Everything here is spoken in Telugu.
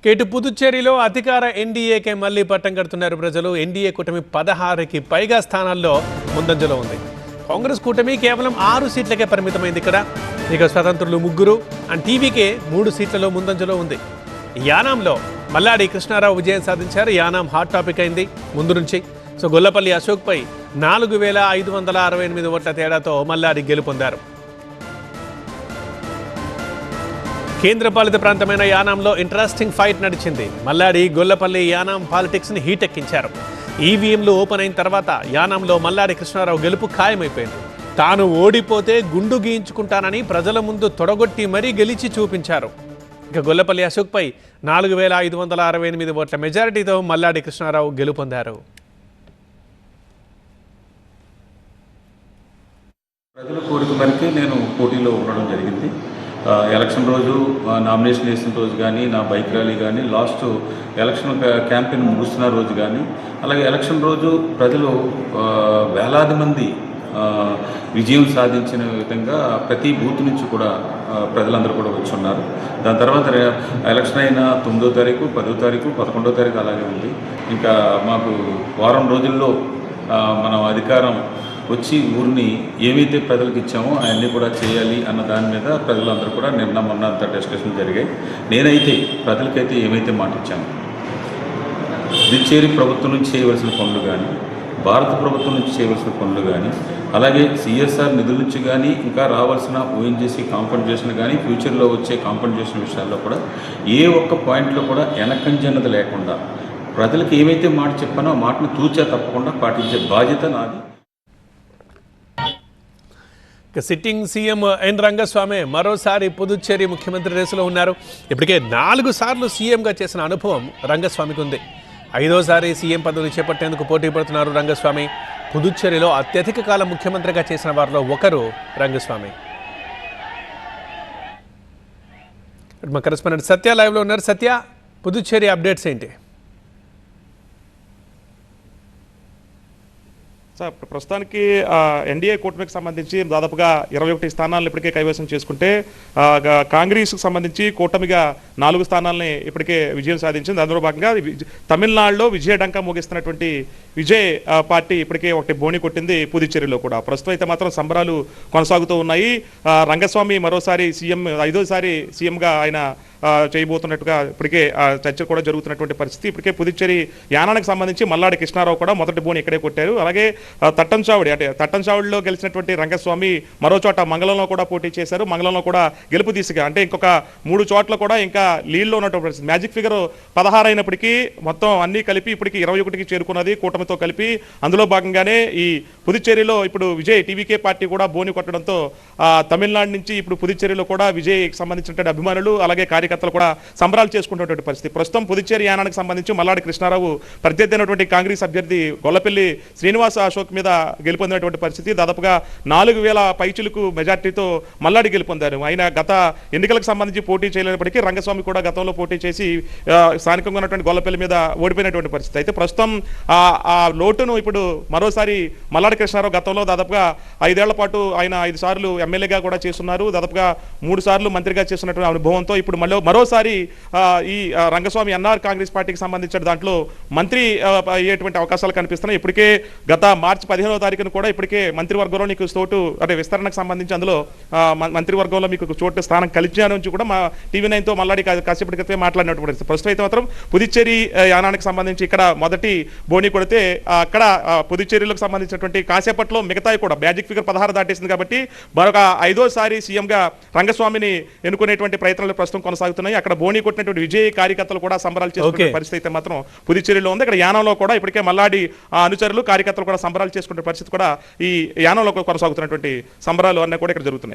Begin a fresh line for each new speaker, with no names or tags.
కేటు పుదుచ్చేరిలో అధికార ఎన్డీఏకే మళ్లీ పట్టం కడుతున్నారు ప్రజలు. ఎన్డీఏ కూటమి 16కి పైగా స్థానాల్లో ముందంజలో ఉంది. కాంగ్రెస్ కూటమి కేవలం 6 సీట్లకే పరిమితమైంది. ఇక స్వతంత్రులు 3 అండ్ టీవీకే 3 సీట్లలో ముందంజలో ఉంది. యానాంలో మల్లాడి కృష్ణారావు విజయం సాధించారు. యానాం హాట్ టాపిక్ అయింది ముందు నుంచి. గొల్లపల్లి అశోక్పై 4568 ఓట్ల తేడాతో మల్లాడి గెలుపొందారు. కేంద్రపాలిత ప్రాంతమైన యానాంలో ఇంట్రెస్టింగ్ ఫైట్ నడిచింది. మల్లాడి గొల్లపల్లి యానాం పాలిటిక్స్ని హీట్ ఎక్కించారు. ఈవీఎంలు ఓపెన్ అయిన తర్వాత యానాంలో మల్లాడి కృష్ణారావు గెలుపు ఖాయమైపోయింది. తాను ఓడిపోతే గుండు గీయించుకుంటానని ప్రజల ముందు తొడగొట్టి మరీ గెలిచి చూపించారు. ఇక గొల్లపల్లి అశోక్పై 4568 ఓట్ల మెజారిటీతో మల్లాడి కృష్ణారావు గెలుపొందారు.
ప్రజల కోరిక మేరకు నేను పోటీలో ఉండడం జరిగింది. ఎలక్షన్ రోజు, నామినేషన్ వేసిన రోజు కానీ, నా బైక్ ర్యాలీ కానీ, లాస్ట్ ఎలక్షన్ క్యాంపెయిన్ ముగుస్తున్న రోజు కానీ, అలాగే ఎలక్షన్ రోజు ప్రజలు వేలాది మంది విజయం సాధించిన విధంగా ప్రతి బూత్ నుంచి కూడా ప్రజలందరూ కూడా వచ్చి ఉన్నారు. దాని తర్వాత ఎలక్షన్ అయిన 9వ తారీఖు, 10వ తారీఖు, 11వ తారీఖు అలాగే ఉంది. ఇంకా మాకు వారం రోజుల్లో మనం అధికారం వచ్చి ఊరిని ఏవైతే ప్రజలకు ఇచ్చామో అవన్నీ కూడా చేయాలి అన్న దాని మీద ప్రజలందరూ కూడా నిన్న మొన్న అంతా డిస్కషన్ జరిగాయి. నేనైతే ప్రజలకైతే ఏమైతే మాట ఇచ్చాను, పుదుచ్చేరి ప్రభుత్వం నుంచి చేయవలసిన పనులు కానీ, భారత ప్రభుత్వం నుంచి చేయవలసిన పనులు కానీ, అలాగే సిఎస్ఆర్ నిధుల నుంచి కానీ, ఇంకా రావాల్సిన ఓఎన్జీసీ కాంపన్సేషన్ కానీ, ఫ్యూచర్లో వచ్చే కాంపన్సేషన్ విషయాల్లో కూడా ఏ ఒక్క పాయింట్లో కూడా వెనకంజన్నది లేకుండా ప్రజలకు ఏమైతే మాట చెప్పానో ఆ మాటను తూచా తప్పకుండా పాటించే బాధ్యత నాది.
సిట్టింగ్ సీఎం ఎన్ రంగస్వామి మరోసారి పుదుచ్చేరి ముఖ్యమంత్రి రేసులో ఉన్నారు. ఇప్పటికే 4 సార్లు సీఎంగా చేసిన అనుభవం రంగస్వామికి ఉంది. 5వసారి సీఎం పదవిని చేపట్టేందుకు పోటీ పడుతున్నారు రంగస్వామి. పుదుచ్చేరిలో అత్యధిక కాలం ముఖ్యమంత్రిగా చేసిన వారిలో ఒకరు రంగస్వామి. మా కరెస్పాండెంట్ సత్య లైవ్లో ఉన్నారు. సత్య, పుదుచ్చేరి అప్డేట్స్ ఏంటి?
సార్, ప్రస్తుతానికి ఎన్డీఏ కూటమికి సంబంధించి దాదాపుగా 21 స్థానాలను ఇప్పటికే కైవసం చేసుకుంటే, కాంగ్రెస్కి సంబంధించి కూటమిగా 4 స్థానాలని ఇప్పటికే విజయం సాధించింది. అందులో భాగంగా తమిళనాడులో విజయడంకా మోగిస్తున్నటువంటి విజయ్ పార్టీ ఇప్పటికే ఒకటి బోణి కొట్టింది. పుదుచ్చేరిలో కూడా ప్రస్తుతం అయితే మాత్రం సంబరాలు కొనసాగుతూ ఉన్నాయి. రంగస్వామి మరోసారి సీఎం, 5వసారి సీఎంగా ఆయన చేయబోతున్నట్టుగా ఇప్పటికే చర్చ కూడా జరుగుతున్నటువంటి పరిస్థితి. ఇప్పటికే పుదుచ్చేరి యానానికి సంబంధించి మల్లాడి కృష్ణారావు కూడా మొదటి బోని ఇక్కడే కొట్టారు. అలాగే తట్టంచావుడిలో గెలిచినటువంటి రంగస్వామి మరో చోట మంగళంలో కూడా పోటీ చేశారు. మంగళంలో కూడా గెలుపు దిశగా అంటే ఇంకొక 3 చోట్ల కూడా ఇంకా లీడ్లో ఉన్నటువంటి పరిస్థితి. మ్యాజిక్ ఫిగర్ 16 అయినప్పటికీ మొత్తం అన్నీ కలిపి ఇప్పటికి 21కి చేరుకున్నది కూటమితో కలిపి. అందులో భాగంగానే ఈ పుదుచ్చేరిలో ఇప్పుడు విజయ్ టీవీకే పార్టీ కూడా బోని కొట్టడంతో తమిళనాడు నుంచి ఇప్పుడు పుదుచ్చేరిలో కూడా విజయ్కి సంబంధించినటువంటి అభిమానులు అలాగే కార్యకర్తలు కూడా సంబరాలు చేసుకున్నటువంటి పరిస్థితి. ప్రస్తుతం పుదుచ్చేరి యానానికి సంబంధించి మల్లాడి కృష్ణారావు ప్రత్యర్థి అయినటువంటి కాంగ్రెస్ అభ్యర్థి గొల్లపల్లి శ్రీనివాస అశోక్ మీద గెలుపొందినటువంటి పరిస్థితి. దాదాపుగా 4000 పైచులకు మెజార్టీతో మల్లాడి గెలుపొందారు. ఆయన గత ఎన్నికలకు సంబంధించి పోటీ చేయలేనప్పటికీ రంగస్వామి కూడా గతంలో పోటీ చేసి స్థానికంగా ఉన్నటువంటి గొల్లపల్లి మీద ఓడిపోయినటువంటి పరిస్థితి. అయితే ప్రస్తుతం ఆ లోటును ఇప్పుడు మరోసారి మల్లాడి కృష్ణారావు గతంలో దాదాపుగా 5 ఏళ్ల పాటు ఆయన 5 సార్లు ఎమ్మెల్యేగా కూడా చేస్తున్నారు. దాదాపుగా 3 సార్లు మంత్రిగా చేస్తున్నటువంటి అనుభవంతో ఇప్పుడు మరోసారి ఈ రంగస్వామి ఎన్ఆర్ కాంగ్రెస్ పార్టీకి సంబంధించిన దాంట్లో మంత్రి అయ్యేటువంటి అవకాశాలు కనిపిస్తున్నాయి. ఇప్పటికే గత మార్చి 15వ తారీఖున కూడా ఇప్పటికే మంత్రివర్గంలో నీకు చోటు అంటే విస్తరణకు సంబంధించి అందులో మంత్రివర్గంలో మీకు చోటు స్థానం కలిసిన నుంచి కూడా మా TV9తో మల్లాడి కాసేపటి క్రితమే మాట్లాడినటువంటి ప్రస్తుతం అయితే మాత్రం పుదుచ్చేరి యానానికి సంబంధించి ఇక్కడ మొదటి బోని కొడితే అక్కడ పుదుచ్చేరిలకు సంబంధించినటువంటి కాసేపట్లో మిగతాయి కూడా మ్యాజిక్ ఫిగర్ 16 దాటేసింది కాబట్టి మరొక 5వసారి సీఎంగా రంగస్వామిని ఎన్నుకునేటువంటి ప్రయత్నాలు ప్రస్తుతం కొనసాగుతున్నాయి. అక్కడ బోని కొట్టినటువంటి విజయ్ కార్యకర్తలు కూడా సంబరాలు చేసుకునే పరిస్థితి అయితే మాత్రం పుదుచ్చేరిలో ఉంది. ఇక్కడ యానంలో కూడా ఇప్పటికే మల్లాడి అనుచరులు కార్యకర్తలు కూడా సంబరాలు చేసుకునే పరిస్థితి కూడా ఈ యానంలో కొనసాగుతున్నటువంటి సంబరాలు అన్నీ కూడా ఇక్కడ జరుగుతున్నాయి.